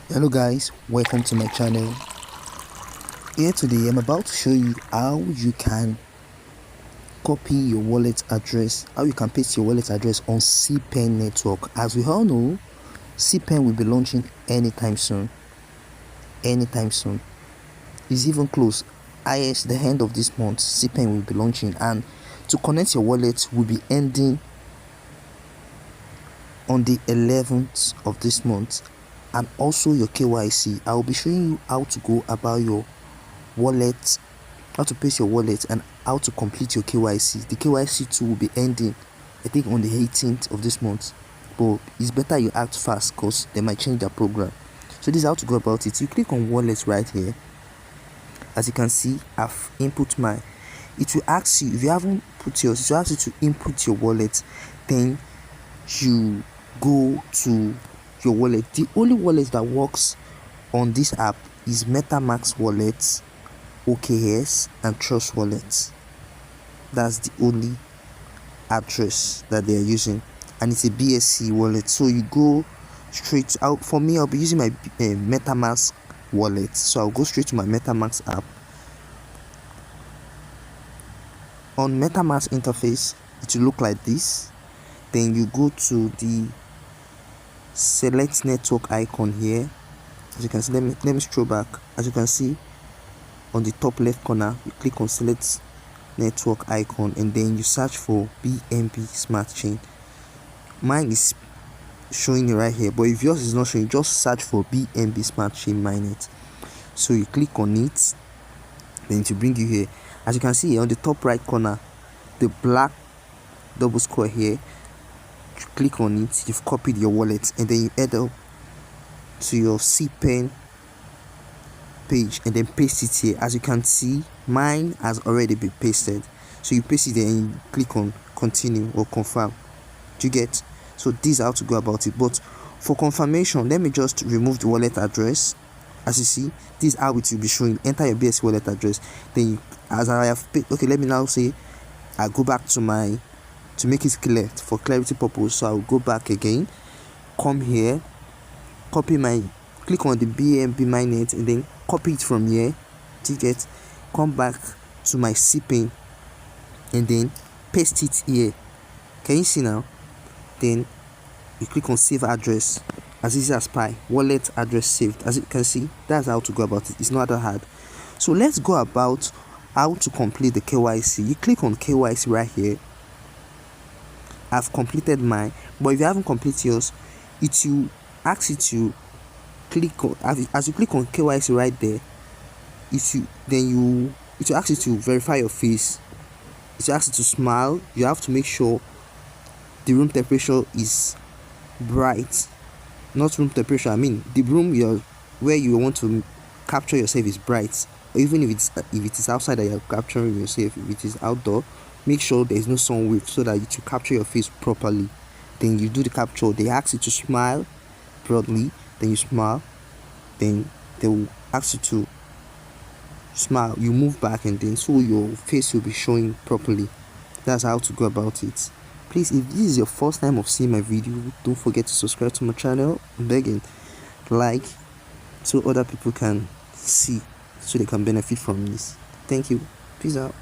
Hello guys, welcome to my channel. Here today I'm about to show you how you can copy your wallet address, how you can paste your wallet address on CPen Network. As we all know, CPen will be launching anytime soon. It's even close. As the end of this month, CPen will be launching, and to connect your wallet will be ending on the 11th of this month. And also your KYC. I will be showing you how to go about your wallet, how to paste your wallet, and how to complete your KYC. The KYC too will be ending, I think, on the 18th of this month, but it's better you act fast because they might change their program. So this is how to go about it. You click on wallet right here. As you can see, I've input my, it will ask you, if you haven't put yours, it will ask you to input your wallet. Then you go to your wallet. The only wallet that works on this app is MetaMask wallet, OKS, and Trust wallet. That's the only address that they are using, and it's a BSC wallet. So you go straight out. For me, I'll be using my MetaMask wallet, so I'll go straight to my MetaMask app. On MetaMask interface, it will look like this. Then you go to the select network icon here. As you can see, let me scroll back. As you can see, on the top left corner, you click on select network icon, and then you search for BNB smart chain. Mine is showing you right here, but if yours is not showing, just search for BNB smart chain mainnet. So you click on it, then it will bring you here. As you can see here on the top right corner, the black double square here, you click on it, you've copied your wallet, and then you head up to your CPen page and then paste it here. As you can see, mine has already been pasted, so you paste it there and you click on continue or confirm. Do you get? So this is how to go about it. But for confirmation, let me just remove the wallet address. As you see, this is how it will be showing. Enter your BSC wallet address, then you, as I have paid, okay, let me now say I go back to my, to make it clear for clarity purpose. So I'll go back again, come here, copy my, click on the BNB mainnet, and then copy it from here. Ticket, come back to my CPen, and then paste it here. Can you see now? Then you click on save address, as easy as pie. Wallet address saved. As you can see, that's how to go about it. It's not that hard. So let's go about how to complete the KYC. You click on KYC right here. I've completed mine, but if you haven't completed yours, it will ask you to click on, as you click on KYC right there, it will ask you to verify your face. It will ask you to smile. You have to make sure the room temperature is bright, not room temperature, I mean the room where you want to capture yourself is bright. Or even if it is outside that you're capturing yourself, if it is outdoor, make sure there is no sun wave so that it will capture your face properly. Then you do the capture. They ask you to smile broadly, then you smile, then they will ask you to smile, you move back, and then so your face will be showing properly. That's how to go about it. Please, if this is your first time of seeing my video, don't forget to subscribe to my channel. I'm begging, like, so other people can see, so they can benefit from this. Thank you. Peace out.